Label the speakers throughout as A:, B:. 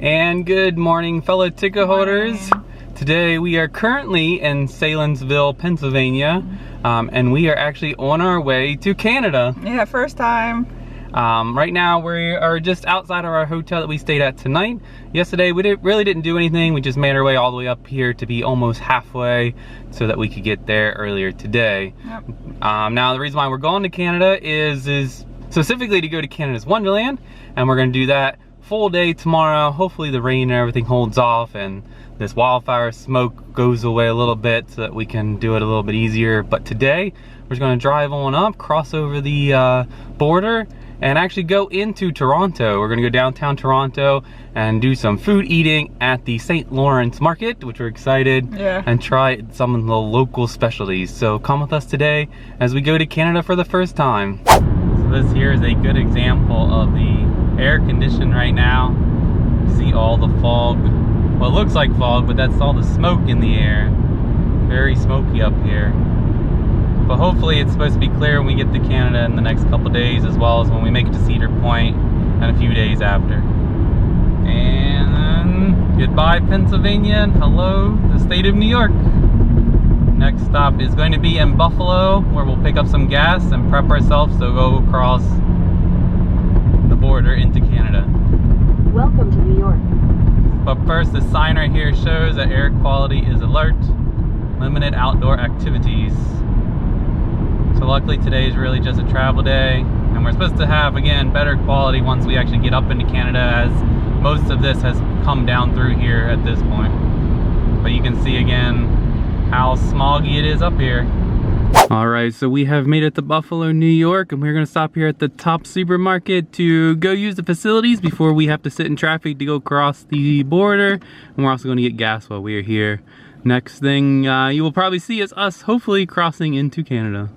A: And good morning, fellow ticket holders. Today we are currently in Salinsville, Pennsylvania, and we are actually on our way to Canada.
B: Yeah, first time.
A: Right now we are just outside of our hotel that we stayed at tonight. Yesterday we really didn't do anything. We just made our way all the way up here to be almost halfway so that we could get there earlier today.
B: Yep.
A: Now the reason why we're going to Canada is specifically to go to Canada's Wonderland, and we're going to do that full day tomorrow. Hopefully the rain and everything holds off and this wildfire smoke goes away a little bit so that we can do it a little bit easier. But today we're just going to drive on up, cross over the border, and actually go into Toronto. We're going to go downtown Toronto and do some food eating at the St. Lawrence Market, which we're excited, and try some of the local specialties. So come with us today as we go to Canada for the first time. So this here is a good example of the air conditioned right now. You see all the fog. Well, it looks like fog, but that's all the smoke in the air. Very smoky up here. But hopefully it's supposed to be clear when we get to Canada in the next couple days, as well as when we make it to Cedar Point and a few days after. And then goodbye Pennsylvania and hello the state of New York. Next stop is going to be in Buffalo, where we'll pick up some gas and prep ourselves to go across the border into Canada.
C: Welcome to New York.
A: But first, the sign right here shows that air quality is alert, limited outdoor activities. So luckily today is really just a travel day, and we're supposed to have, again, better quality once we actually get up into Canada, as most of this has come down through here at this point. But you can see again how smoggy it is up here. Alright, so we have made it to Buffalo, New York, and we're going to stop here at the Top Supermarket to go use the facilities before we have to sit in traffic to go across the border. And we're also going to get gas while we are here. Next thing you will probably see is us hopefully crossing into Canada.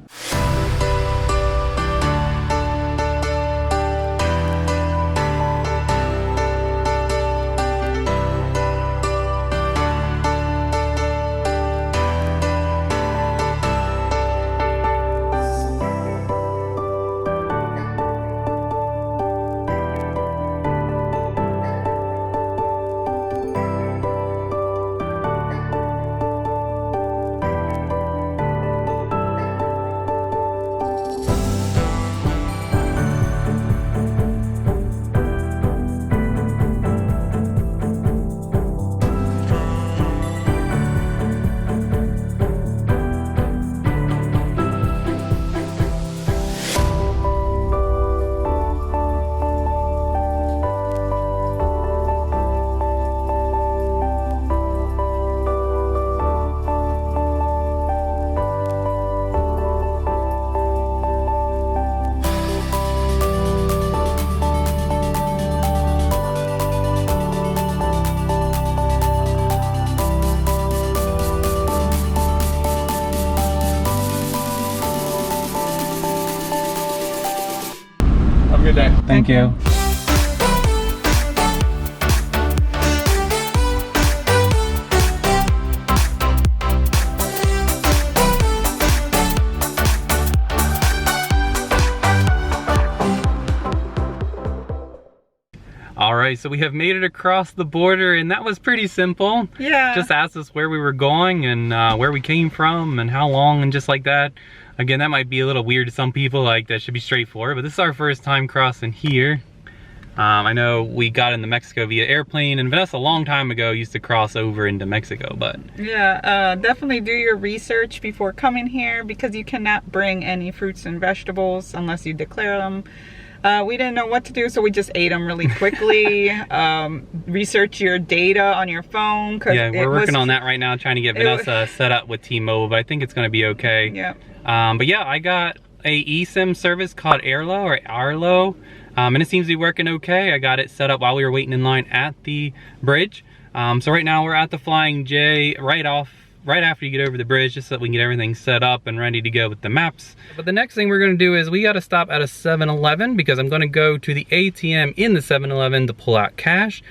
A: Good day. Thank you. Alright, so we have made it across the border, and that was pretty simple.
B: Yeah.
A: Just asked us where we were going and where we came from and how long and just like that. Again, that might be a little weird to some people, like that should be straightforward, but this is our first time crossing here. I know we got into Mexico via airplane, and Vanessa a long time ago used to cross over into Mexico, but...
B: Yeah, definitely do your research before coming here, because you cannot bring any fruits and vegetables unless you declare them. We didn't know what to do, so we just ate them really quickly. Research your data on your phone.
A: Yeah, we're working on that right now, trying to get Vanessa set up with T-Mobile, but I think it's going to be okay.
B: Yeah.
A: But yeah, I got a eSIM service called Arlo or Arlo, and it seems to be working okay. I got it set up while we were waiting in line at the bridge. So right now we're at the Flying J right after you get over the bridge, just so that we can get everything set up and ready to go with the maps. But the next thing we're going to do is we got to stop at a 7-Eleven, because I'm going to go to the ATM in the 7-Eleven to pull out cash,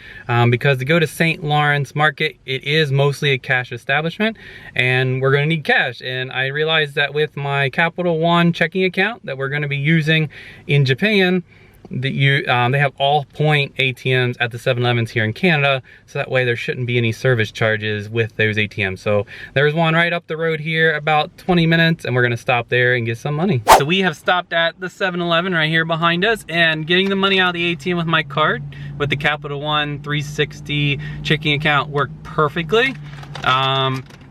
A: because to go to St. Lawrence Market, it is mostly a cash establishment, and we're going to need cash. And I realized that with my Capital One checking account that we're going to be using in Japan, they have all point ATMs at the 7-Elevens here in Canada, so that way there shouldn't be any service charges with those ATMs. So there's one right up the road here, about 20 minutes, and we're gonna stop there and get some money. So we have stopped at the 7-Eleven right here behind us, and getting the money out of the ATM with my card with the Capital One 360 checking account worked perfectly.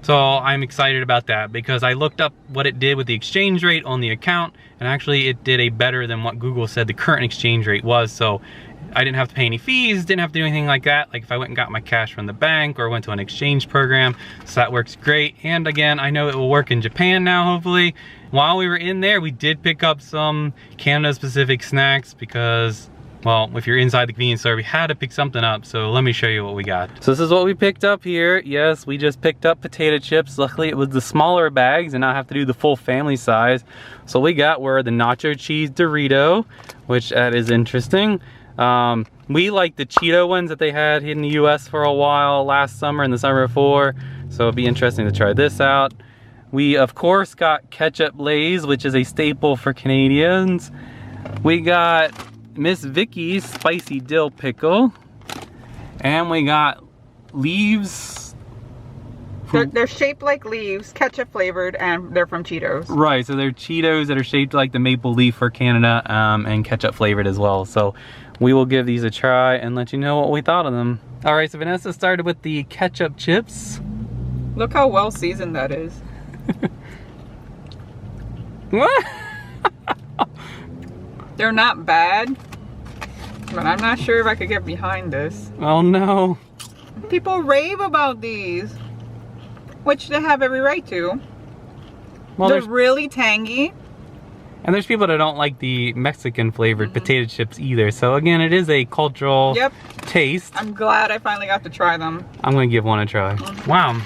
A: So I'm excited about that because I looked up what it did with the exchange rate on the account, and actually it did a better than what Google said the current exchange rate was. So I didn't have to pay any fees, didn't have to do anything like that, like if I went and got my cash from the bank or went to an exchange program. So that works great. And again, I know it will work in Japan now, hopefully. While we were in there, we did pick up some Canada specific snacks because, well, if you're inside the convenience store, we had to pick something up. So let me show you what we got. So this is what we picked up here. Yes, we just picked up potato chips. Luckily it was the smaller bags and not have to do the full family size. So we got were the nacho cheese Dorito, which that is interesting. We like the Cheeto ones that they had in the US for a while last summer and the summer before. So it'd be interesting to try this out. We of course got ketchup Lay's, which is a staple for Canadians. We got Miss Vicky's spicy dill pickle, and we got leaves.
B: They're shaped like leaves, ketchup flavored, and they're from Cheetos.
A: Right, so they're Cheetos that are shaped like the maple leaf for Canada, and ketchup flavored as well. So we will give these a try and let you know what we thought of them. All right, so Vanessa started with the ketchup chips.
B: Look how well seasoned that is.
A: What?
B: They're not bad, but I'm not sure if I could get behind this.
A: Oh no.
B: People rave about these, which they have every right to.
A: Well,
B: they're really tangy.
A: And there's people that don't like the Mexican flavored potato chips either. So again, it is a cultural taste.
B: I'm glad I finally got to try them.
A: I'm gonna give one a try. Wow,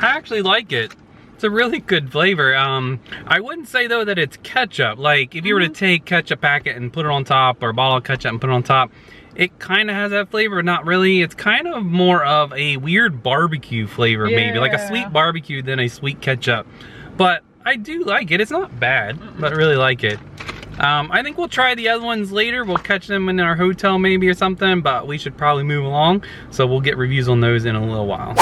A: I actually like it. It's a really good flavor. I wouldn't say though that it's ketchup. Like if you were to take ketchup packet and put it on top, or a bottle of ketchup and put it on top, it kind of has that flavor, but not really. It's kind of more of a weird barbecue flavor, maybe like a sweet barbecue than a sweet ketchup. But I do like it. It's not bad, but I really like it. I think we'll try the other ones later. We'll catch them in our hotel maybe or something, but we should probably move along. So we'll get reviews on those in a little while.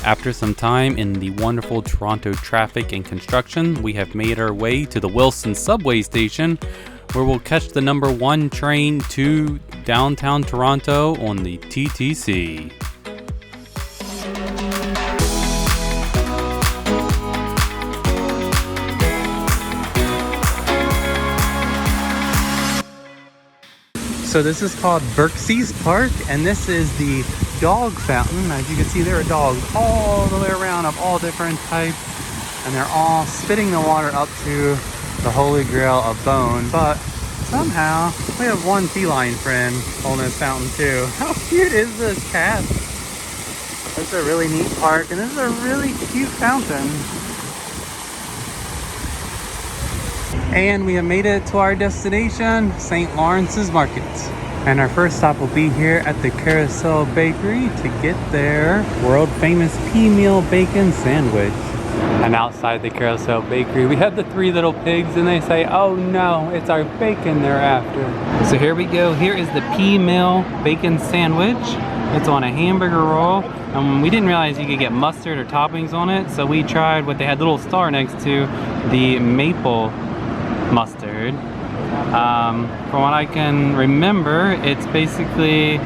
A: After some time in the wonderful Toronto traffic and construction, we have made our way to the Wilson subway station, where we'll catch the #1 train to downtown Toronto on the TTC. So this is called Berksey's Park, and this is the dog fountain. As you can see, there are dogs all the way around of all different types, and they're all spitting the water up to the holy grail of bone. But somehow we have one feline friend on this fountain too. How cute is this cat? This is a really neat park, and this is a really cute fountain. And we have made it to our destination, St. Lawrence's Market. And our first stop will be here at the Carousel Bakery to get their world famous pea meal bacon sandwich. And outside the Carousel Bakery, we have the 3 little pigs, and they say, oh no, it's our bacon they're after. So here we go. Here is the pea meal bacon sandwich. It's on a hamburger roll. We didn't realize you could get mustard or toppings on it, so we tried what they had, the little star next to, the maple mustard. From what I can remember, it's basically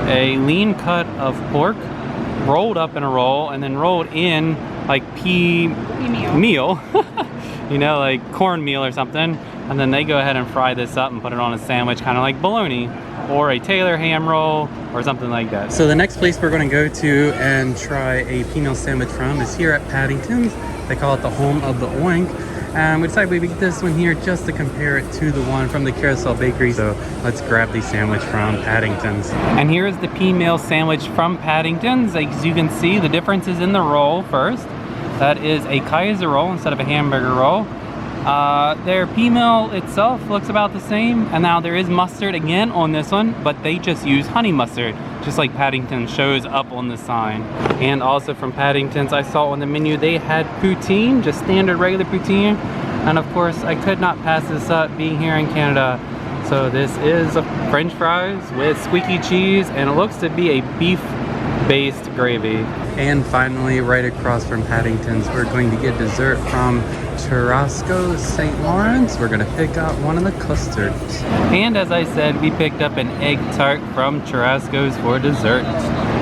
A: a lean cut of pork rolled up in a roll and then rolled in like pea meal. You know, like cornmeal or something, and then they go ahead and fry this up and put it on a sandwich, kind of like bologna or a Taylor ham roll or something like that. So the next place we're going to go to and try a pea meal sandwich from is here at Paddington's. They call it the home of the oink. We decided we would get this one here just to compare it to the one from the Carousel Bakery. So let's grab the sandwich from Paddington's. And here is the pea meal sandwich from Paddington's. As you can see, the difference is in the roll first. That is a Kaiser roll instead of a hamburger roll. Their pea meal itself looks about the same, and now there is mustard again on this one, but they just use honey mustard, just like Paddington shows up on the sign. And also from Paddington's, I saw on the menu they had poutine, just standard regular poutine. And of course, I could not pass this up being here in Canada. So this is a French fries with squeaky cheese, and it looks to be a beef-based gravy. And finally, right across from Paddington's, we're going to get dessert from Churrasco St. Lawrence. We're gonna pick up one of the custards. And as I said, we picked up an egg tart from Churrasco's for dessert.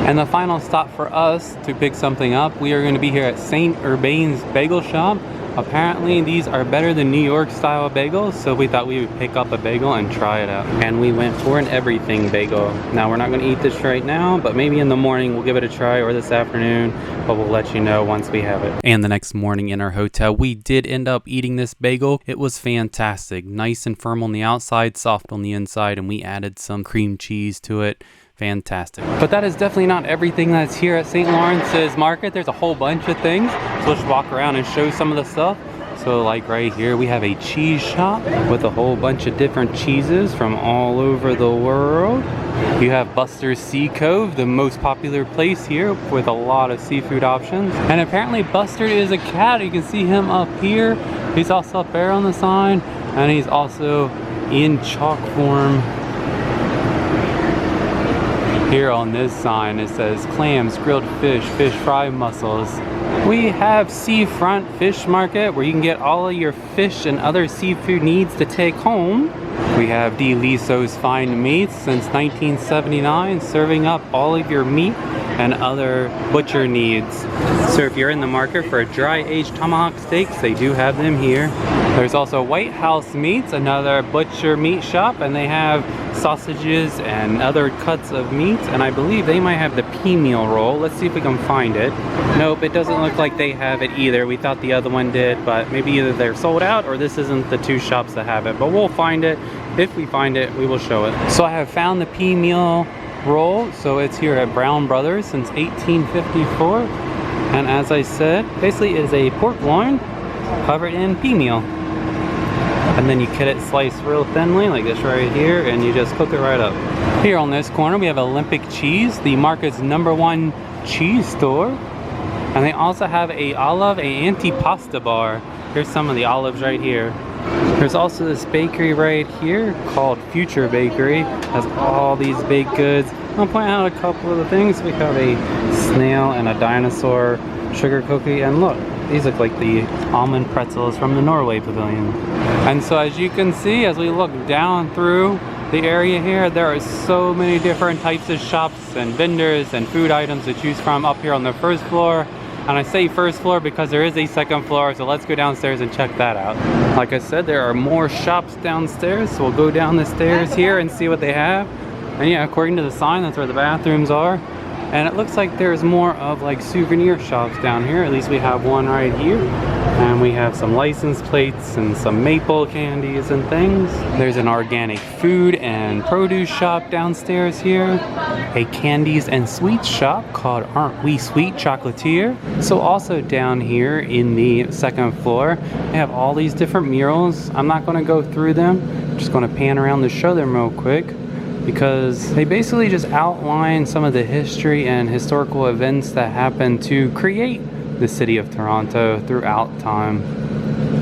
A: And the final stop for us to pick something up, we are gonna be here at St. Urbain's Bagel Shop. Apparently these are better than New York style bagels, so we thought we would pick up a bagel and try it out. And we went for an everything bagel. Now we're not gonna eat this right now, but maybe in the morning we'll give it a try, or this afternoon, but we'll let you know once we have it. And the next morning in our hotel, we did end up eating this bagel. It was fantastic. Nice and firm on the outside, soft on the inside, and we added some cream cheese to it. Fantastic. But that is definitely not everything that's here at St. Lawrence's Market. There's a whole bunch of things, so let's walk around and show some of the stuff. So like right here, we have a cheese shop with a whole bunch of different cheeses from all over the world. You have Buster's Sea Cove, the most popular place here with a lot of seafood options. And apparently Buster is a cat. You can see him up here. He's also up there on the sign, and he's also in chalk form. Here on this sign it says clams, grilled fish, fish fry, mussels. We have Seafront Fish Market where you can get all of your fish and other seafood needs to take home. We have D. Liso's Fine Meats since 1979, serving up all of your meat and other butcher needs. So if you're in the market for dry aged tomahawk steaks, they do have them here. There's also White House Meats, another butcher meat shop, and they have sausages and other cuts of meat, and I believe they might have the pea meal roll. Let's see if we can find it. Nope, it doesn't look like they have it either. We thought the other one did, but maybe either they're sold out or this isn't the two shops that have it, but we'll find it. If we find it, we will show it. So I have found the pea meal roll. So it's here at Brown Brothers since 1854, and as I said, basically is a pork loin covered in pea meal. And then you cut it sliced real thinly like this right here, and you just cook it right up. Here on this corner we have Olympic Cheese, the market's #1 cheese store. And they also have a antipasta bar. Here's some of the olives right here. There's also this bakery right here called Future Bakery. Has all these baked goods. I'll point out a couple of the things. We have a snail and a dinosaur sugar cookie, and look, these look like the almond pretzels from the Norway Pavilion. And so as you can see, as we look down through the area here, there are so many different types of shops and vendors and food items to choose from up here on the first floor. And I say first floor because there is a second floor, so let's go downstairs and check that out. Like I said, there are more shops downstairs, so we'll go down the stairs here and see what they have. And yeah, according to the sign, that's where the bathrooms are. And it looks like there's more of like souvenir shops down here. At least we have one right here. And we have some license plates and some maple candies and things. There's an organic food and produce shop downstairs here. A candies and sweets shop called Aren't We Sweet Chocolatier. So also down here in the second floor, they have all these different murals. I'm not gonna go through them. I'm just gonna pan around to show them real quick, because they basically just outline some of the history and historical events that happened to create the city of Toronto throughout time.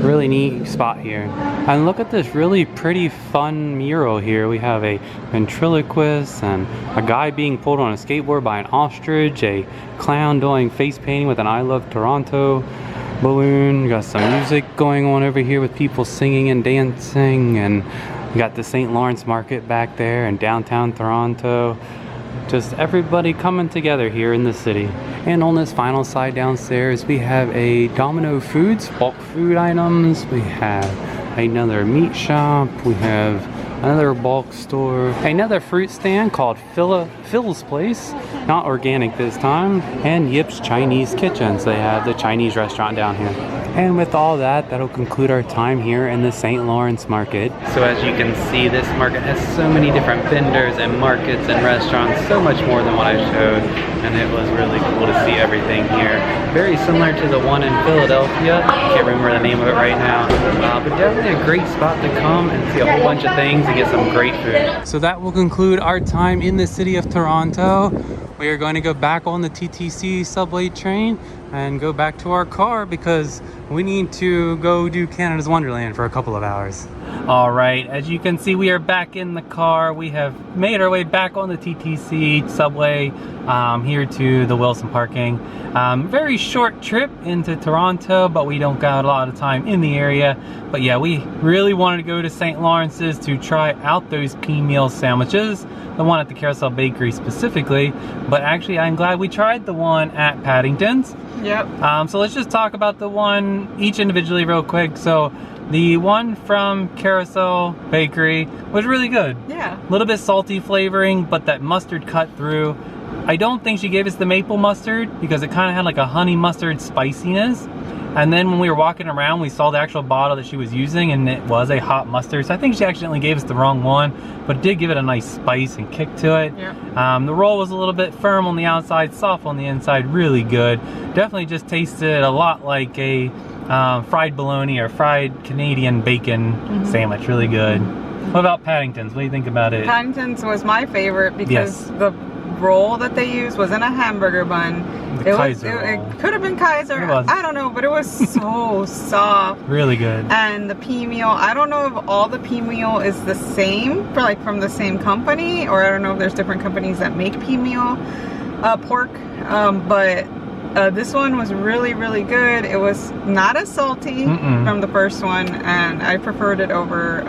A: Really neat spot here. And look at this really pretty fun mural here. We have a ventriloquist and a guy being pulled on a skateboard by an ostrich, a clown doing face painting with an I Love Toronto balloon. We got some music going on over here with people singing and dancing, and we got the St. Lawrence Market back there in downtown Toronto. Just everybody coming together here in the city. And on this final side downstairs, we have a Domino Foods, bulk food items. We have another meat shop. We have Another bulk store. Another fruit stand called Phil's Place. Not organic this time. And Yip's Chinese Kitchen. So they have the Chinese restaurant down here. And with all that, that'll conclude our time here in the St. Lawrence Market. So as you can see, this market has so many different vendors and markets and restaurants, so much more than what I showed. And it was really cool to see everything here. Very similar to the one in Philadelphia. I can't remember the name of it right now. But definitely a great spot to come and see a whole bunch of things and get some great food. So that will conclude our time in the city of Toronto. We are going to go back on the TTC subway train and go back to our car because we need to go do Canada's Wonderland for a couple of hours. All right, as you can see, we are back in the car. We have made our way back on the TTC subway here to the Wilson parking. Very short trip into Toronto, but we don't got a lot of time in the area. But yeah, we really wanted to go to St. Lawrence's to try out those pea meal sandwiches, the one at the Carousel Bakery specifically. But actually, I'm glad we tried the one at Paddington's.
B: Yep.
A: So let's just talk about the one each individually real quick. So the one from Carousel Bakery was really good.
B: Yeah.
A: A little bit salty flavoring, but that mustard cut through. I don't think she gave us the maple mustard because it kind of had like a honey mustard spiciness. And then when we were walking around, we saw the actual bottle that she was using and it was a hot mustard. So I think she accidentally gave us the wrong one, but it did give it a nice spice and kick to it.
B: Yeah.
A: The roll was a little bit firm on the outside, soft on the inside, really good. Definitely just tasted a lot like a fried bologna or fried Canadian bacon sandwich, really good. What about Paddington's? What do you think about it?
B: Paddington's was my favorite because the roll that they used was in a hamburger bun.
A: The Kaiser roll.
B: It could have been Kaiser. I don't know, but it was so soft.
A: Really good.
B: And the pea meal, I don't know if all the pea meal is the same, from the same company, or I don't know if there's different companies that make pea meal pork. But this one was really, really good. It was not as salty from the first one, and I preferred it over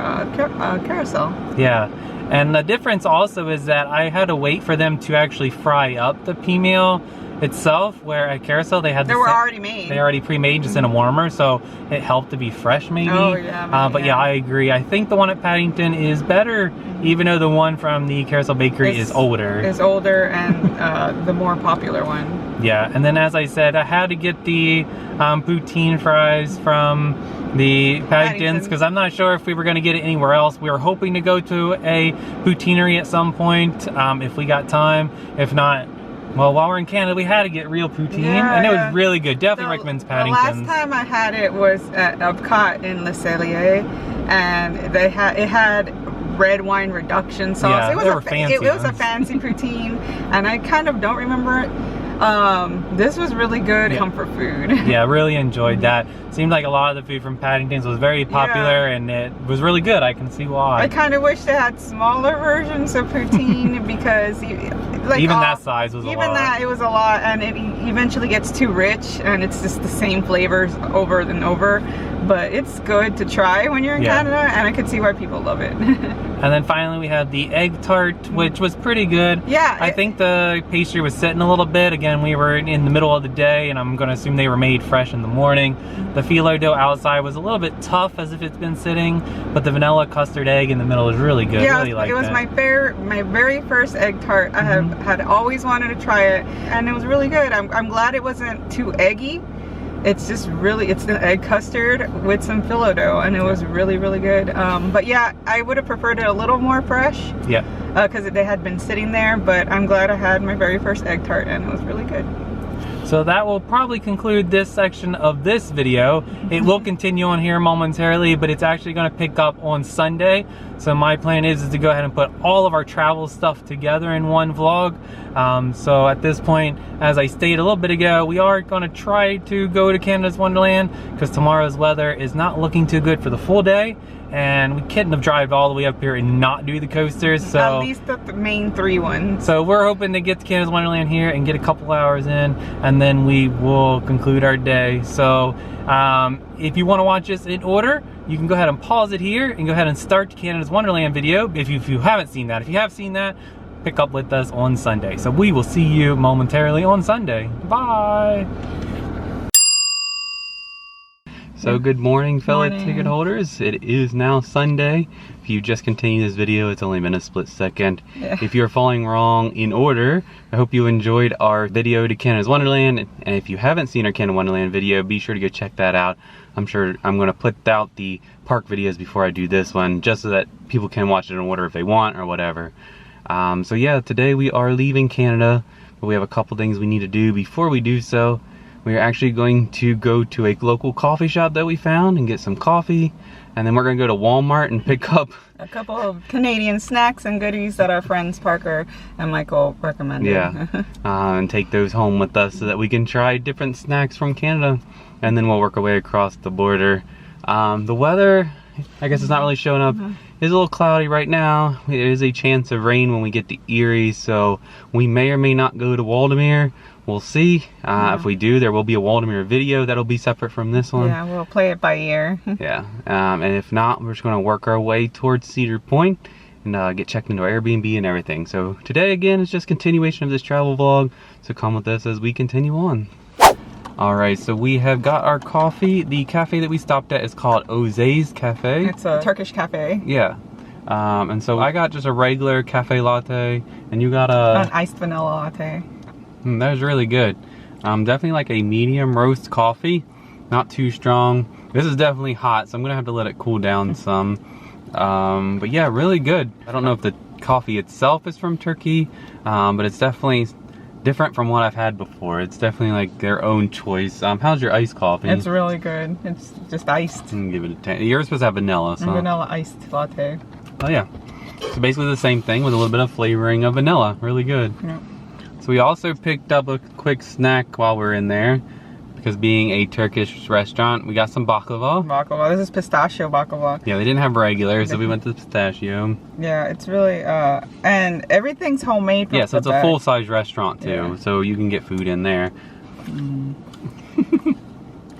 B: Carousel.
A: Yeah. And the difference also is that I had to wait for them to actually fry up the pea meal itself, where at Carousel they had
B: already made.
A: They already pre-made just in a warmer, so it helped to be fresh maybe.
B: Oh yeah.
A: But yeah, I agree. I think the one at Paddington is better, even though the one from the Carousel Bakery is older.
B: Is older and the more popular one.
A: Yeah, and then as I said, I had to get the poutine fries from the Paddington's because I'm not sure if we were going to get it anywhere else. We were hoping to go to a poutineery at some point if we got time. If not, well, while we're in Canada, we had to get real poutine, and it was really good. Definitely recommends Paddington's.
B: The last time I had it was at Epcot in Le Cellier, and it had red wine reduction sauce.
A: Yeah,
B: it was a fancy poutine, and I kind of don't remember it. This was really good comfort food.
A: Yeah, really enjoyed that. Seemed like a lot of the food from Paddington's was very popular and it was really good. I can see why.
B: I kind of wish they had smaller versions of poutine because
A: even that size was a lot.
B: Even that, it was a lot, and it eventually gets too rich and it's just the same flavors over and over. But it's good to try when you're in Canada, and I could see why people love it.
A: And then finally we had the egg tart, which was pretty good.
B: Yeah.
A: I think the pastry was sitting a little bit. Again, we were in the middle of the day, and I'm going to assume they were made fresh in the morning. The phyllo dough outside was a little bit tough as if it's been sitting, but the vanilla custard egg in the middle is really good.
B: Yeah,
A: really liked
B: it was my very first egg tart. I had always wanted to try it, and it was really good. I'm glad it wasn't too eggy. It's just really, it's an egg custard with some phyllo dough, and it was really, really good. But yeah, I would have preferred it a little more fresh. Yeah. Because they had been sitting there, but I'm glad I had my very first egg tart, and it was really good.
A: So that will probably conclude this section of this video. It will continue on here momentarily, but it's actually going to pick up on Sunday. So my plan is to go ahead and put all of our travel stuff together in one vlog. So at this point, as I stated a little bit ago, we are going to try to go to Canada's Wonderland because tomorrow's weather is not looking too good for the full day. And we couldn't have driven all the way up here and not do the coasters. So
B: at least the main 3 ones.
A: So we're hoping to get to Canada's Wonderland here and get a couple hours in, and then we will conclude our day. So if you want to watch this in order, you can go ahead and pause it here and go ahead and start Canada's Wonderland video if you haven't seen that. If you have seen that, pick up with us on Sunday. So we will see you momentarily on Sunday. Bye. So good morning, fellow
B: Morning.
A: ticket holders. It is now Sunday. If you just continue this video, it's only been a split second.
B: Yeah.
A: If you're following wrong in order, I hope you enjoyed our video to Canada's Wonderland. And if you haven't seen our Canada Wonderland video, be sure to go check that out. I'm sure I'm gonna put out the park videos before I do this one, just so that people can watch it in order if they want or whatever. So yeah, today we are leaving Canada, but we have a couple things we need to do before we do so. We are actually going to go to a local coffee shop that we found and get some coffee, and then we're gonna go to Walmart and pick up
B: A couple of Canadian snacks and goodies that our friends Parker and Michael recommended.
A: Yeah, and take those home with us so that we can try different snacks from Canada, and then we'll work our way across the border. The weather, I guess it's not really showing up. It's a little cloudy right now. There is a chance of rain when we get to Erie, so we may or may not go to Waldameer. We'll see. If we do, there will be a Waldameer video that'll be separate from this one.
B: Yeah, we'll play it by ear.
A: Yeah, and if not, we're just gonna work our way towards Cedar Point and get checked into our Airbnb and everything. So today, again, is just continuation of this travel vlog, so come with us as we continue on. Alright, so we have got our coffee. The cafe that we stopped at is called Oze's Cafe.
B: It's a Turkish cafe.
A: Yeah. And so I got just a regular cafe latte, and you got a...
B: An iced vanilla latte.
A: That was really good. Definitely like a medium roast coffee. Not too strong. This is definitely hot, so I'm gonna have to let it cool down some. But yeah, really good. I don't know if the coffee itself is from Turkey, but it's definitely different from what I've had before. It's definitely like their own choice. How's your iced coffee?
B: It's really good. It's just iced.
A: I'm gonna give it a 10. You're supposed to have vanilla, so.
B: Vanilla iced latte.
A: Oh yeah. So basically the same thing with a little bit of flavoring of vanilla. Really good.
B: Yeah.
A: So we also picked up a quick snack while we're in there, because being a Turkish restaurant, we got some baklava.
B: Baklava. This is pistachio baklava.
A: Yeah, they didn't have regular, so we went to pistachio.
B: Yeah, it's really and everything's homemade.
A: Yeah, so it's a full-size restaurant too,
B: Yeah.
A: so you can get food in there.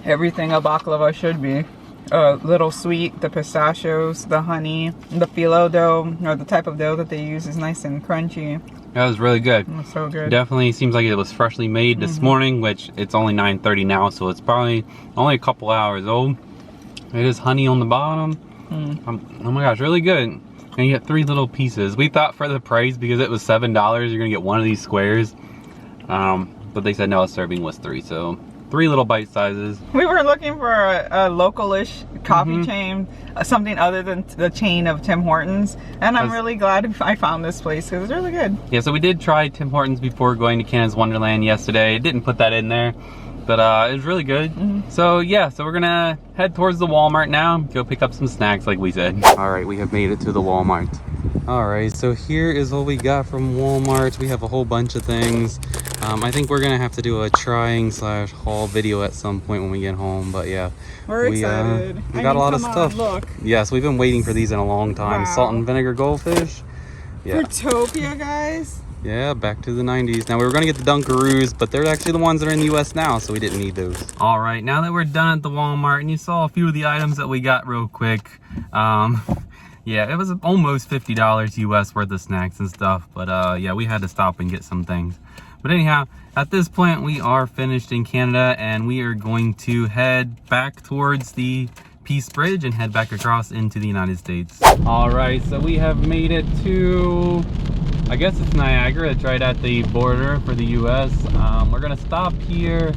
B: Everything a baklava should be. A little sweet, the pistachios, the honey, the phyllo dough, or the type of dough that they use is nice and crunchy.
A: That was really good.
B: It's so good.
A: Definitely seems like it was freshly made this morning, which it's only 9:30 now, so it's probably only a couple hours old. It is honey on the bottom. Oh my gosh, really good. And you get 3 little pieces. We thought for the price, because it was $7, you're gonna get one of these squares. But they said no, a serving was 3, so 3 little bite sizes.
B: We were looking for a local-ish coffee chain, something other than the chain of Tim Hortons, and I'm really glad I found this place because it's really good.
A: Yeah, so we did try Tim Hortons before going to Canada's Wonderland yesterday. It didn't put that in there, but it was really good. So yeah, so we're gonna head towards the Walmart now, go pick up some snacks like we said. All right, we have made it to the Walmart. All right, so here is what we got from Walmart. We have a whole bunch of things. I think we're gonna have to do a trying/haul video at some point when we get home, but yeah.
B: We're excited.
A: We got a lot of stuff.
B: Look.
A: Yes, we've been waiting for these in a long time.
B: Wow.
A: Salt and vinegar goldfish. Yeah.
B: Fruitopia, guys.
A: Yeah, back to the 90s. Now we were gonna get the Dunkaroos, but they're actually the ones that are in the US now, so we didn't need those. All right, now that we're done at the Walmart, and you saw a few of the items that we got real quick. Yeah, it was almost $50 US worth of snacks and stuff, but yeah, we had to stop and get some things. But anyhow, at this point, we are finished in Canada, and we are going to head back towards the Peace Bridge and head back across into the United States. All right, so we have made it to, I guess it's Niagara. It's right at the border for the US. We're gonna stop here.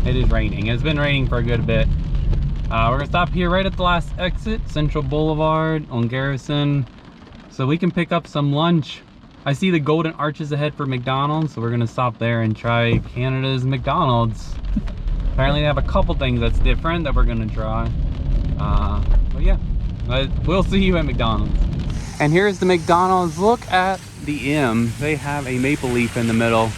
A: It is raining. It's been raining for a good bit. We're gonna stop here right at the last exit, Central Boulevard on Garrison, so we can pick up some lunch. I see the golden arches ahead for McDonald's, so we're gonna stop there and try Canada's McDonald's. Apparently they have a couple things that's different that we're gonna try. But yeah, we'll see you at McDonald's. And here's the McDonald's. Look at the M. They have a maple leaf in the middle.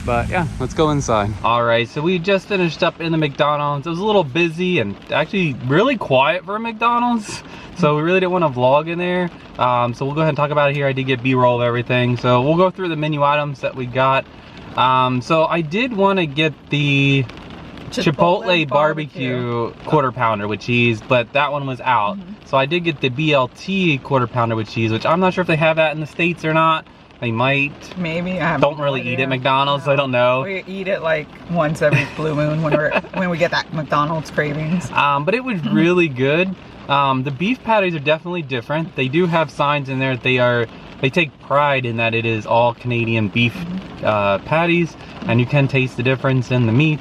A: But yeah, let's go inside. All right, so we just finished up in the McDonald's. It was a little busy and actually really quiet for a McDonald's. So we really didn't want to vlog in there. So we'll go ahead and talk about it here. I did get B-roll of everything. So we'll go through the menu items that we got. So I did want to get the Chipotle barbecue quarter pounder with cheese, but that one was out. So I did get the BLT quarter pounder with cheese, which I'm not sure if they have that in the States or not. They might.
B: Maybe. I have
A: Don't
B: no
A: really
B: idea.
A: eat at McDonald's, so I don't know.
B: We eat it like once every blue moon when we get that McDonald's cravings.
A: But it was really good. The beef patties are definitely different. They do have signs in there that they take pride in that it is all Canadian beef patties, and you can taste the difference in the meat.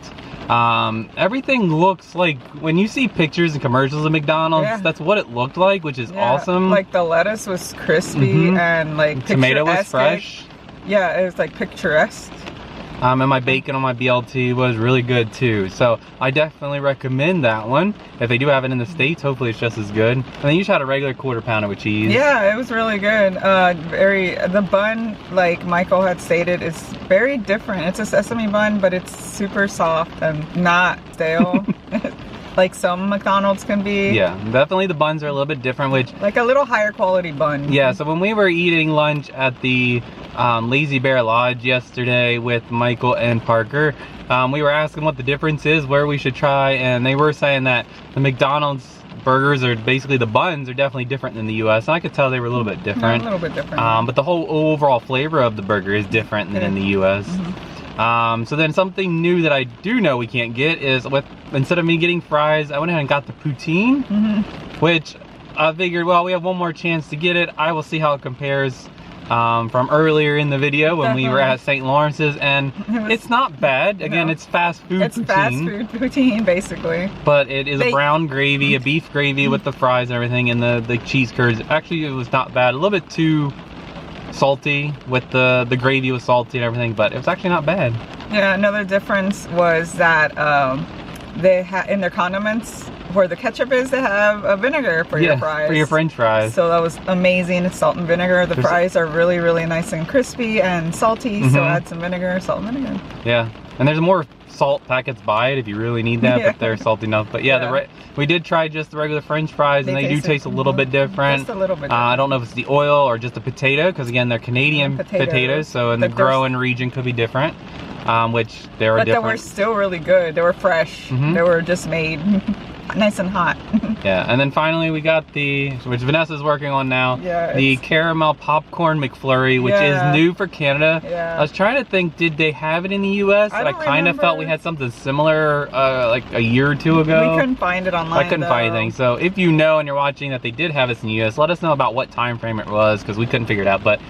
A: Everything looks like, when you see pictures and commercials of McDonald's, that's what it looked like, which is awesome.
B: Like the lettuce was crispy and like
A: tomato was fresh.
B: Yeah, it was like picturesque.
A: And my bacon on my BLT was really good too. So I definitely recommend that one. If they do have it in the States, hopefully it's just as good. And then you just had a regular quarter pounder with cheese.
B: Yeah, it was really good. The bun, like Michael had stated, is very different. It's a sesame bun, but it's super soft and not stale. Like some McDonald's can be.
A: Yeah, definitely the buns are a little bit different, which...
B: Like a little higher quality bun.
A: Yeah, so when we were eating lunch at the Lazy Bear Lodge yesterday with Michael and Parker, we were asking what the difference is, where we should try, and they were saying that the McDonald's burgers are basically, the buns are definitely different than the US, and I could tell they were a little bit different.
B: Yeah, a little bit different.
A: But the whole overall flavor of the burger is different than in the US. So then something new that I do know we can't get is, instead of me getting fries, I went ahead and got the poutine, which I figured, well, we have one more chance to get it. I will see how it compares from earlier in the video when we were at St. Lawrence's, and it's not bad. Again, it's fast food
B: It's
A: poutine.
B: fast food poutine, basically.
A: But it is a brown gravy, a beef gravy with the fries and everything, and the cheese curds. Actually, it was not bad. A little bit too salty with the gravy was salty and everything, but it was actually not bad.
B: Yeah, another difference was that they had in their condiments, where the ketchup is, they have a vinegar for your fries.
A: For your French fries.
B: So that was amazing. It's salt and vinegar. The fries are really, really nice and crispy and salty. So add some vinegar, salt and vinegar.
A: Yeah, and there's more salt packets by it if you really need that, but they're salty enough. But yeah, we did try just the regular French fries, and they do taste a little bit different.
B: Just a little bit different.
A: I don't know if it's the oil or just the potato, because again, they're Canadian potatoes, so in the growing region could be different, which they were different. But
B: they were still really good. They were fresh. They were just made nice and hot.
A: Yeah, and then finally we got which Vanessa's working on now, the caramel popcorn McFlurry, which is new for Canada. I was trying to think, did they have it in the US? I kind of felt we had something similar like a year or two ago.
B: We couldn't find it online.
A: I couldn't find anything. So if you know and you're watching that they did have this in the US, let us know about what time frame it was, because we couldn't figure it out. But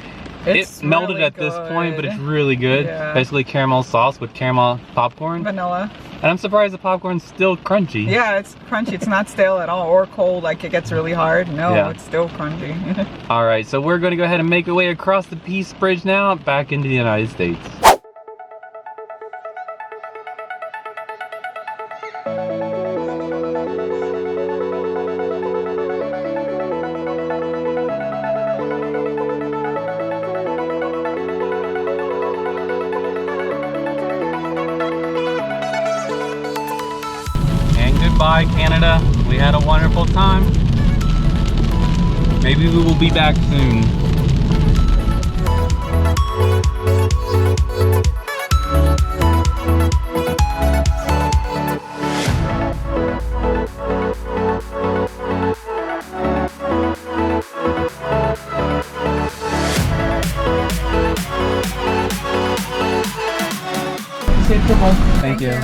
A: it melted really at this point, but it's really good. Basically caramel sauce with caramel popcorn.
B: Vanilla.
A: And I'm surprised the popcorn's still crunchy.
B: Yeah, it's crunchy. It's not stale at all or cold like it gets really hard. No, it's still crunchy.
A: All right, so we're going to go ahead and make our way across the Peace Bridge now, back into the United States. Goodbye, Canada. We had a wonderful time. Maybe we will be back soon. Thank you.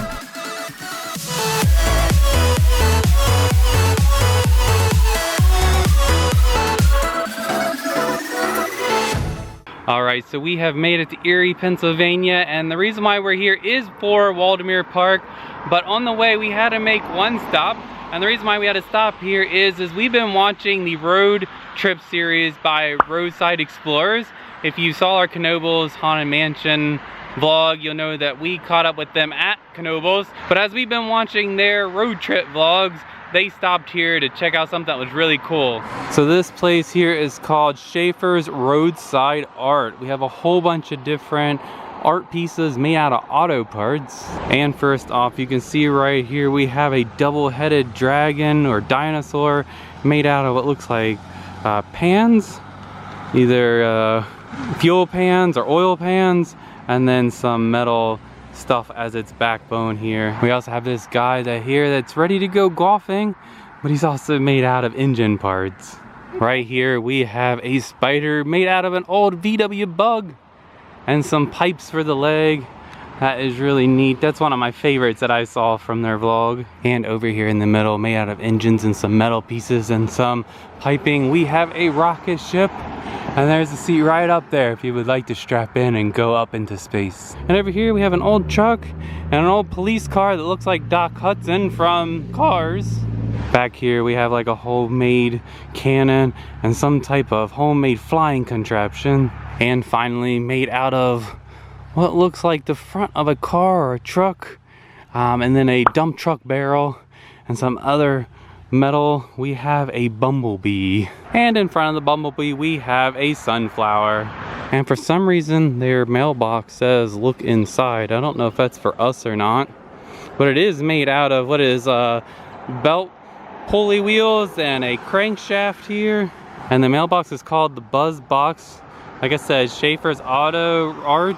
A: Alright, so we have made it to Erie, Pennsylvania, and the reason why we're here is for Waldemere Park, but on the way we had to make one stop, and the reason why we had to stop here is we've been watching the road trip series by Roadside Explorers. If you saw our Knoebels Haunted Mansion vlog, you'll know that we caught up with them at Knoebels, but as we've been watching their road trip vlogs, they stopped here to check out something that was really cool. So this place here is called Schaefer's Roadside Art. We have a whole bunch of different art pieces made out of auto parts. And first off, you can see right here we have a double-headed dragon or dinosaur made out of what looks like pans, either fuel pans or oil pans, and then some metal stuff as its backbone here. We also have this guy that's ready to go golfing, but he's also made out of engine parts. Right here we have a spider made out of an old VW bug and some pipes for the leg. That is really neat. That's one of my favorites that I saw from their vlog. And over here in the middle, made out of engines and some metal pieces and some piping, we have a rocket ship. And there's a seat right up there if you would like to strap in and go up into space. And over here we have an old truck and an old police car that looks like Doc Hudson from Cars. Back here we have like a homemade cannon and some type of homemade flying contraption. And finally, made out of what looks like the front of a car or a truck, and then a dump truck barrel and some other metal, we have a bumblebee. And in front of the bumblebee we have a sunflower. And for some reason their mailbox says look inside. I don't know if that's for us or not, but it is made out of what is belt pulley wheels and a crankshaft here. And the mailbox is called the Buzz Box. Like I said, Schaefer's Auto Art.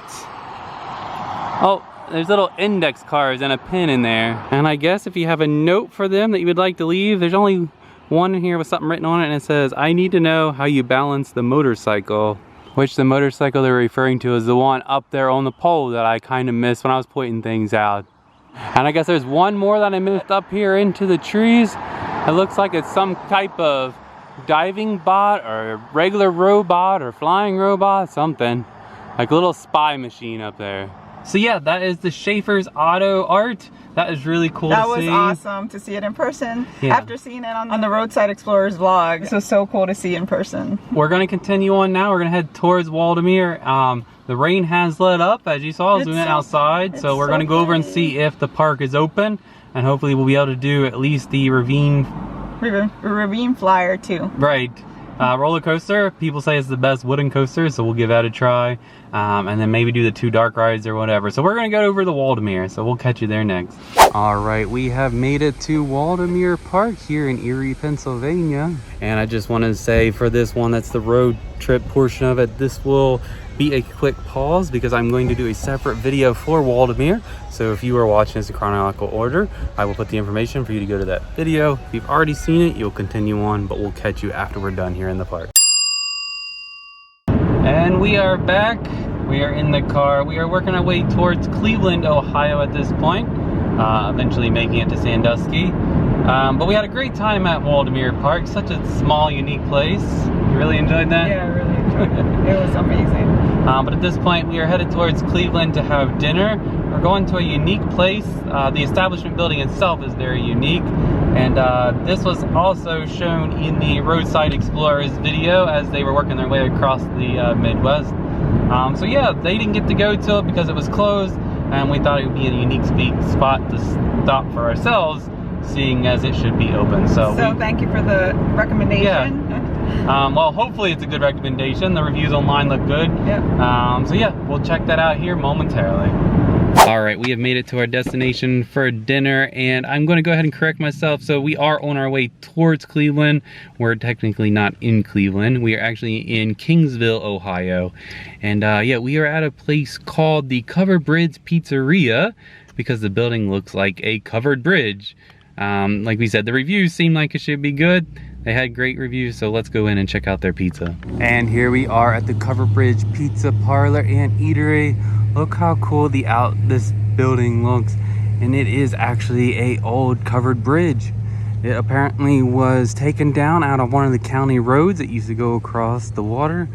A: Oh, there's little index cards and a pin in there. And I guess if you have a note for them that you would like to leave, there's only one in here with something written on it, and it says, I need to know how you balance the motorcycle. Which the motorcycle they're referring to is the one up there on the pole that I kind of missed when I was pointing things out. And I guess there's one more that I missed up here into the trees. It looks like it's some type of diving bot or regular robot or flying robot, something. Like a little spy machine up there. So yeah, that is the Schaefer's Auto Art. That is really cool to see.
B: That was awesome to see it in person.
A: Yeah.
B: After seeing it on the Roadside Explorers vlog. This was so cool to see in person.
A: We're going to continue on now. We're going to head towards Waldemere. The rain has let up, as you saw, as we went outside. So we're going to go over and see if the park is open. And hopefully we'll be able to do at least the ravine
B: flyer too.
A: Right. Roller coaster, people say it's the best wooden coaster, so we'll give that a try. And then maybe do the 2 dark rides or whatever. So we're gonna go over to Waldemere, so we'll catch you there next. All right, we have made it to Waldemere Park here in Erie, Pennsylvania. And I just want to say for this one, that's the road trip portion of it, this will be a quick pause because I'm going to do a separate video for Waldemere. So if you are watching this in chronological order, I will put the information for you to go to that video. If you've already seen it, you'll continue on, but we'll catch you after we're done here in the park. And we are back. We are in the car. We are working our way towards Cleveland, Ohio at this point, eventually making it to Sandusky. But we had a great time at Waldemere Park. Such a small, unique place. You really enjoyed that?
B: Yeah, I really enjoyed it. It was amazing.
A: But at this point, we are headed towards Cleveland to have dinner. We're going to a unique place. The establishment building itself is very unique. And this was also shown in the Roadside Explorers video as they were working their way across the Midwest. So yeah, they didn't get to go to it because it was closed. And we thought it would be a unique spot to stop for ourselves, seeing as it should be open. So
B: thank you for the recommendation.
A: Yeah. Well, hopefully it's a good recommendation. The reviews online look good.
B: Yep.
A: So yeah, we'll check that out here momentarily. All right, we have made it to our destination for dinner, and I'm going to go ahead and correct myself. So we are on our way towards Cleveland. We're technically not in Cleveland. We are actually in Kingsville, Ohio. And yeah, we are at a place called the Covered Bridge Pizzeria because the building looks like a covered bridge. Like we said, the reviews seem like it should be good. They had great reviews, so let's go in and check out their pizza. And here we are at the Covered Bridge Pizza Parlor and Eatery. Look how cool this building looks. And it is actually a old covered bridge. It apparently was taken down out of one of the county roads that used to go across the water,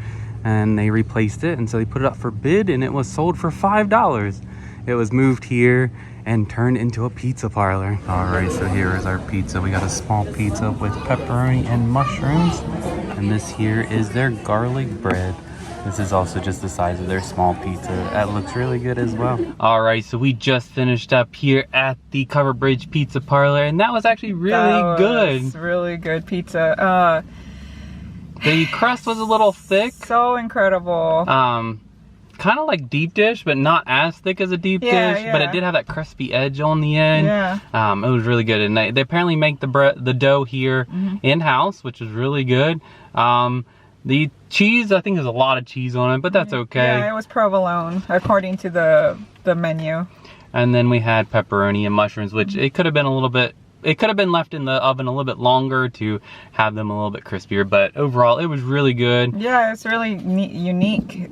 A: and they replaced it, and so they put it up for bid, and it was sold for $5. It was moved here and turned into a pizza parlor. All right, so here is our pizza. We got a small pizza with pepperoni and mushrooms, and this here is their garlic bread. This is also just the size of their small pizza. That looks really good as well. All right, so we just finished up here at the Covered Bridge Pizza Parlor, and that was actually really good.
B: It's really good pizza.
A: The crust was a little thick.
B: So incredible.
A: Kind of like deep dish, but not as thick as a deep dish.
B: Yeah.
A: But it did have that crispy edge on the end.
B: Yeah.
A: It was really good, and they apparently make the dough here in-house, which is really good. The cheese, I think there's a lot of cheese on it, but that's okay.
B: Yeah, it was provolone, according to the menu.
A: And then we had pepperoni and mushrooms, which it could have been a little bit it could have been left in the oven a little bit longer to have them a little bit crispier, but overall it was really good.
B: Yeah, it's really unique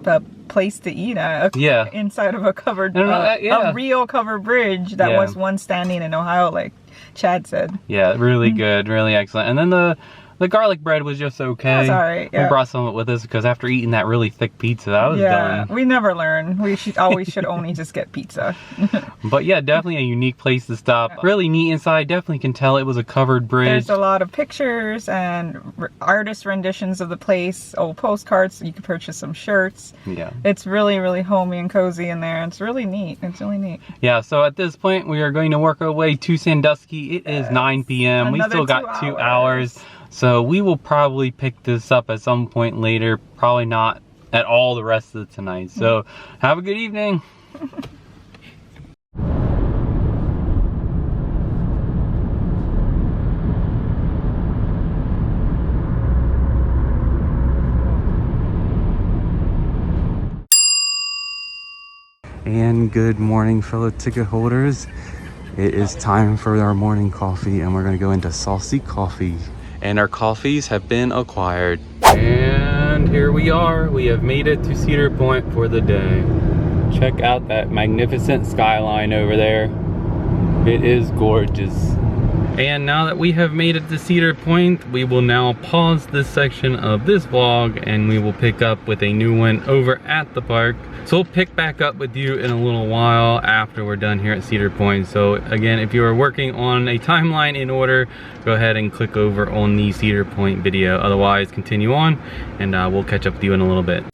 B: place to eat at.
A: Yeah.
B: Inside of a covered,
A: yeah.
B: a real covered bridge that was once standing in Ohio, like Chad said.
A: Yeah, really good, really excellent. And then the garlic bread was just okay.
B: That's all right. Yeah.
A: We brought some of it with us because after eating that really thick pizza, I was done.
B: We never learn. We always should only just get pizza.
A: But yeah, definitely a unique place to stop. Really neat inside. Definitely can tell it was a covered bridge.
B: There's a lot of pictures and artist renditions of the place, old postcards. So you can purchase some shirts.
A: Yeah.
B: It's really, really homey and cozy in there. It's really neat. It's really neat.
A: Yeah, so at this point, we are going to work our way to Sandusky. It is 9 p.m. We still got 2 hours. So we will probably pick this up at some point later. Probably not at all the rest of tonight. So have a good evening. And good morning, fellow ticket holders. It is time for our morning coffee, and we're gonna go into Soucy Coffee. And our coffees have been acquired. And here we are. We have made it to Cedar Point for the day. Check out that magnificent skyline over there. It is gorgeous. And now that we have made it to Cedar Point, we will now pause this section of this vlog and we will pick up with a new one over at the park. So we'll pick back up with you in a little while after we're done here at Cedar Point. So again, if you are working on a timeline in order, go ahead and click over on the Cedar Point video. Otherwise, continue on and we'll catch up with you in a little bit.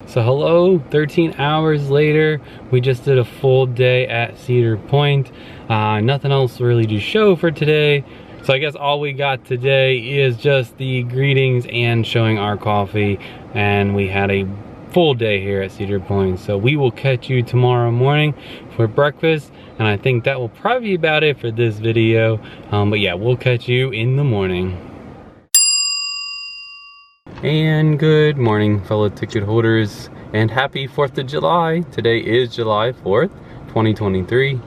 A: So hello, 13 hours later, we just did a full day at Cedar Point. Nothing else really to show for today. So I guess all we got today is just the greetings and showing our coffee. And we had a full day here at Cedar Point. So we will catch you tomorrow morning for breakfast. And I think that will probably be about it for this video. But yeah, we'll catch you in the morning. And good morning, fellow ticket holders, and happy 4th of July. Today is July 4th, 2023.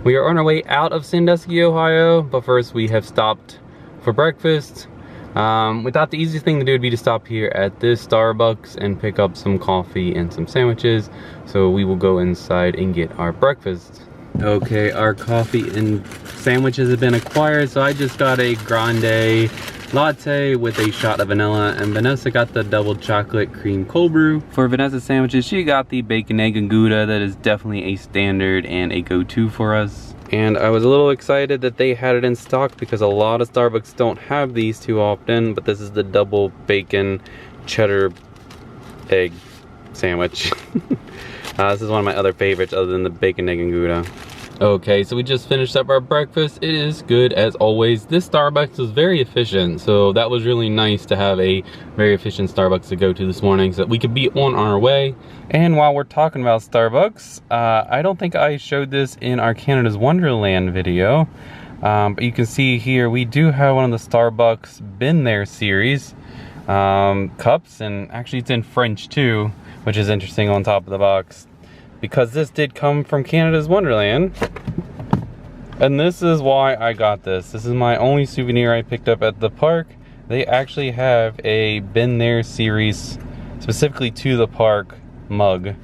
A: We are on our way out of Sandusky, Ohio, but first we have stopped for breakfast. We thought the easiest thing to do would be to stop here at this Starbucks and pick up some coffee and some sandwiches. So we will go inside and get our breakfast. Okay, our coffee and sandwiches have been acquired, so I just got a grande latte with a shot of vanilla, and Vanessa got the double chocolate cream cold brew. For Vanessa's sandwiches, she got the bacon, egg, and Gouda. That is definitely a standard and a go-to for us. And I was a little excited that they had it in stock because a lot of Starbucks don't have these too often, but this is the double bacon cheddar egg sandwich. This is one of my other favorites other than the bacon, egg, and Gouda. Okay, so we just finished up our breakfast. It is good as always. This Starbucks was very efficient, so that was really nice to have a very efficient Starbucks to go to this morning so that we could be on our way. And while we're talking about Starbucks, I don't think I showed this in our Canada's Wonderland video, but you can see here we do have one of the Starbucks Been There series cups, and actually it's in French too, which is interesting on top of the box, because this did come from Canada's Wonderland. And this is why I got this. This is my only souvenir I picked up at the park. They actually have a Been There series specifically to the park mug.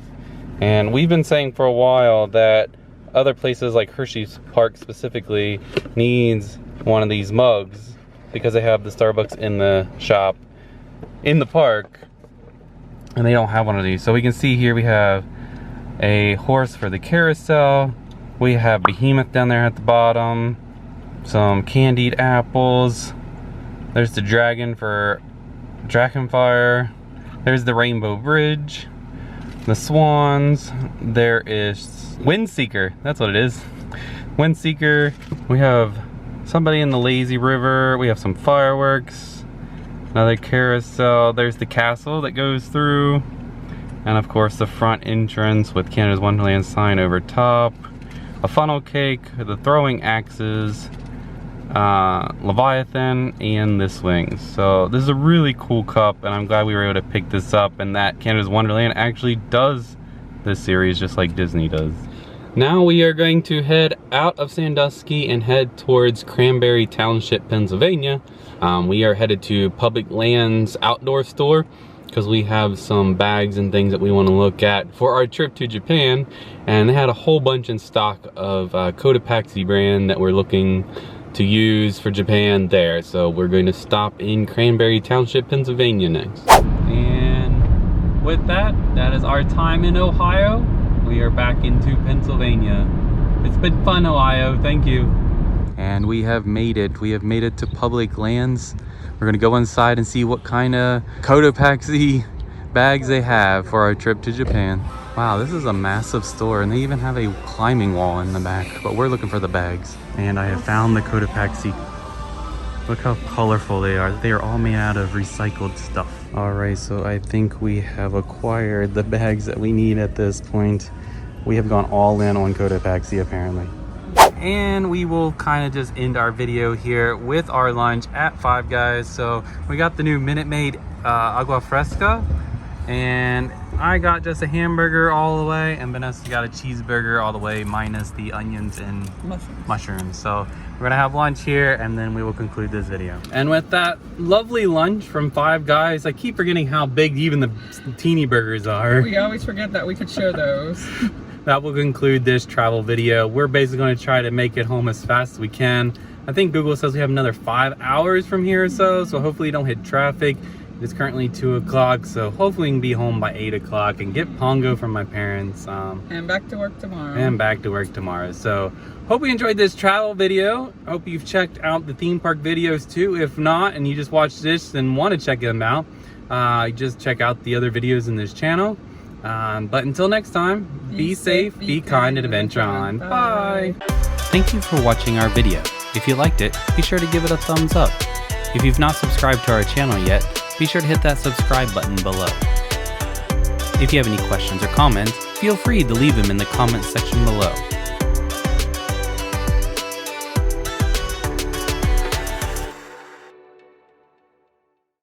A: And we've been saying for a while that other places like Hershey's Park specifically needs one of these mugs because they have the Starbucks in the shop in the park and they don't have one of these. So we can see here we have a horse for the carousel. We have Behemoth down there at the bottom. Some candied apples. There's the dragon for Dragonfire. There's the Rainbow Bridge. The swans. There is Windseeker. That's what it is. Windseeker. We have somebody in the lazy river. We have some fireworks. Another carousel. There's the castle that goes through. And of course the front entrance with Canada's Wonderland sign over top. A funnel cake, the throwing axes, Leviathan, and the swings. So this is a really cool cup, and I'm glad we were able to pick this up, and that Canada's Wonderland actually does this series just like Disney does. Now we are going to head out of Sandusky and head towards Cranberry Township, Pennsylvania. We are headed to Public Lands Outdoor Store because we have some bags and things that we want to look at for our trip to Japan. And they had a whole bunch in stock of Cotopaxi brand that we're looking to use for Japan there. So we're going to stop in Cranberry Township, Pennsylvania next. And with that, that is our time in Ohio. We are back into Pennsylvania. It's been fun, Ohio. Thank you. And we have made it. We have made it to Public Lands. We're gonna go inside and see what kind of Cotopaxi bags they have for our trip to Japan. Wow, this is a massive store, and they even have a climbing wall in the back, but we're looking for the bags. And I have found the Cotopaxi. Look how colorful they are. They are all made out of recycled stuff. All right, so I think we have acquired the bags that we need at this point. We have gone all in on Cotopaxi apparently. And we will kind of just end our video here with our lunch at Five Guys. So we got the new Minute Maid Agua Fresca, and I got just a hamburger all the way, and Vanessa got a cheeseburger all the way minus the onions and mushrooms. So we're gonna have lunch here and then we will conclude this video. And with that lovely lunch from Five Guys, I keep forgetting how big even the teeny burgers are.
B: We always forget that we could share those.
A: That will conclude this travel video. We're basically going to try to make it home as fast as we can. I think Google says we have another 5 hours from here or so hopefully you don't hit traffic. It's currently 2 o'clock, so hopefully we can be home by 8 o'clock and get Pongo from my parents.
B: And back to work tomorrow. So hope you enjoyed this travel video. Hope you've checked out the theme park videos too. If not, and you just watched this and want to check them out, just check out the other videos in this channel. But until next time, be safe, be kind, and adventure on. Bye. Thank you for watching our video. If you liked it, be sure to give it a thumbs up. If you've not subscribed to our channel yet, be sure to hit that subscribe button below. If you have any questions or comments, feel free to leave them in the comments section below.